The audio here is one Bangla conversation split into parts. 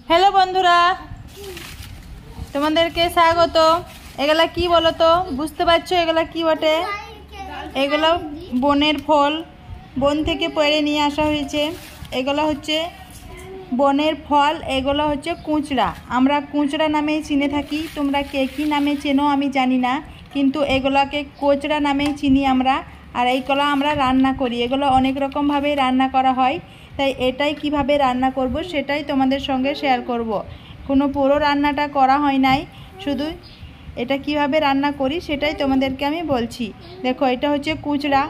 হ্যালো বন্ধুরা, তোমাদেরকে স্বাগত। এগুলা কি বলো তো? বুঝতে পারছো এগুলা কি বটে? এগুলো বনের ফল, বন থেকে পেড়ে নিয়ে আসা হয়েছে। এগুলো হচ্ছে বনের ফল, এগুলো হচ্ছে কুঁচড়া। আমরা কুঁচড়া নামেই চিনে থাকি, তোমরা কে কী নামে চেনো আমি জানি না, কিন্তু এগুলোকে কোচড়া নামেই চিনি আমরা। আর এইগুলো আমরা রান্না করি, এগুলো অনেক রকমভাবেই রান্না করা হয়। তাই এটাই কিভাবে রান্না করব সেটাই তোমাদের সঙ্গে শেয়ার করব। কোনো পুরো রান্নাটা করা হয় নাই, শুধু এটা কিভাবে রান্না করি সেটাই তোমাদেরকে আমি বলছি। দেখো, এটা হচ্ছে কুঁচড়া,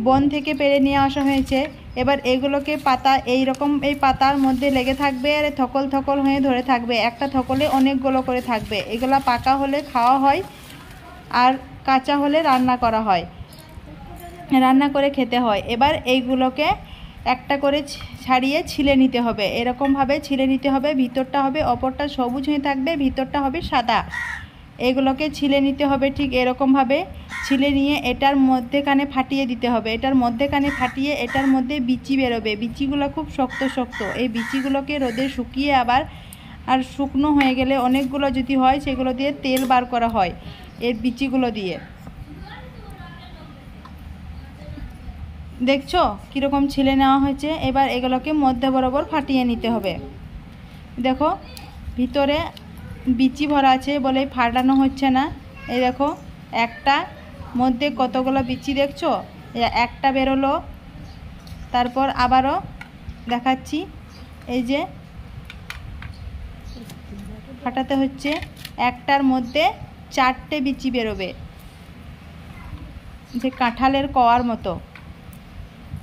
বন থেকে পেড়ে নিয়ে আসা হয়েছে। এবার এগুলোকে পাতা এইরকম এই পাতার মধ্যে লেগে থাকবে আর থকল থকল হয়ে ধরে থাকবে। একটা থকলে অনেকগুলো করে থাকবে। এগুলো পাকা হলে খাওয়া হয় আর কাঁচা হলে রান্না করা হয়, রান্না করে খেতে হয়। এবার এইগুলোকে একটা করে ছাড়িয়ে ছিলে নিতে হবে, এরকমভাবে ছিলে নিতে হবে। ভিতরটা হবে, অপরটা সবুজ হয়ে থাকবে, ভিতরটা হবে সাদা। এগুলোকে ছিলে নিতে হবে ঠিক এরকমভাবে। ছিলে নিয়ে এটার মধ্যেখানে ফাটিয়ে দিতে হবে, এটার মধ্যেখানে ফাটিয়ে এটার মধ্যে বিচি বেরোবে। বিচিগুলো খুব শক্ত শক্ত। এই বিচিগুলোকে রোদে শুকিয়ে আবার আর শুকনো হয়ে গেলে অনেকগুলো যদি হয় সেগুলো দিয়ে তেল বার করা হয় এর বিচিগুলো দিয়ে। দেখছো কীরকম ছিলে নেওয়া হয়েছে। এবার এগুলোকে মধ্যে বরাবর ফাটিয়ে নিতে হবে। দেখো ভিতরে বিচি ভরা আছে বলে ফাটানো হচ্ছে না। এই দেখো একটা মধ্যে কতগুলো বিচি দেখছো, একটা বেরোলো। তারপর আবারও দেখাচ্ছি, এই যে ফাটাতে হচ্ছে, একটার মধ্যে 4টে বিচি বেরোবে, যে কাঁঠালের কোয়ার মতো।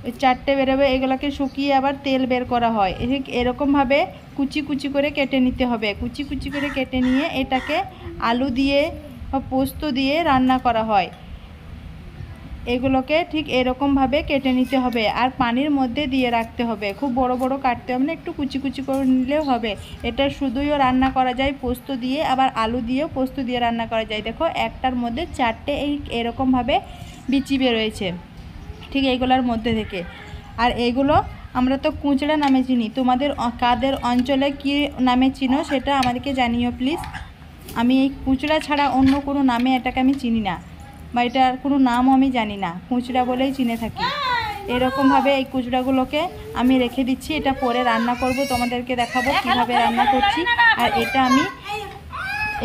ওই 4টে বেরোবে। এগুলোকে শুকিয়ে আবার তেল বের করা হয়। ঠিক এরকমভাবে কুচি কুচি করে কেটে নিতে হবে। কুচি কুচি করে কেটে নিয়ে এটাকে আলু দিয়ে বা পোস্ত দিয়ে রান্না করা হয়। এগুলোকে ঠিক এরকমভাবে কেটে নিতে হবে আর পানির মধ্যে দিয়ে রাখতে হবে। খুব বড় বড় কাটতে হবে না, একটু কুচি কুচি করে নিলেও হবে। এটা শুধুইও রান্না করা যায় পোস্ত দিয়ে, আবার আলু দিয়েও পোস্ত দিয়ে রান্না করা যায়। দেখো একটার মধ্যে 4টে এরকমভাবে বিচি বেরোয়েছে ঠিক এইগুলোর মধ্যে থেকে। আর এগুলো আমরা তো কুঁচড়া নামে চিনি, তোমাদের কাদের অঞ্চলে কী নামে চিনো সেটা আমাদেরকে জানিও প্লিজ। আমি এই কুঁচড়া ছাড়া অন্য কোনো নামে এটাকে আমি চিনি না, বা এটার কোনো নামও আমি জানি না, কুঁচড়া বলেই চিনে থাকি। এরকমভাবে এই কুঁচড়াগুলোকে আমি রেখে দিচ্ছি। এটা পরে রান্না করব, তোমাদেরকে দেখাবো কীভাবে রান্না করছি। আর এটা আমি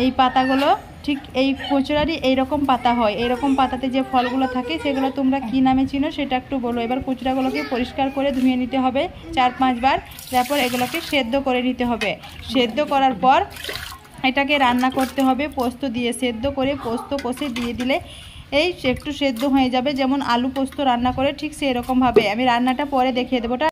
এই পাতাগুলো ঠিক এই কুঁচড়ারই এইরকম পাতা হয়, এইরকম পাতাতে যে ফলগুলো থাকে সেগুলো তোমরা কী নামে চিনো সেটা একটু বলো। এবার কুঁচড়াগুলোকে পরিষ্কার করে ধুয়ে নিতে হবে 4-5 বার। তারপর এগুলোকে সেদ্ধ করে নিতে হবে। সেদ্ধ করার পর এটাকে রান্না করতে হবে পোস্ত দিয়ে। সেদ্ধ করে পোস্ত কষে দিয়ে দিলে এই একটু সেদ্ধ হয়ে যাবে, যেমন আলু পোস্ত রান্না করে ঠিক সেরকমভাবে। আমি রান্নাটা পরে দেখিয়ে দেবো।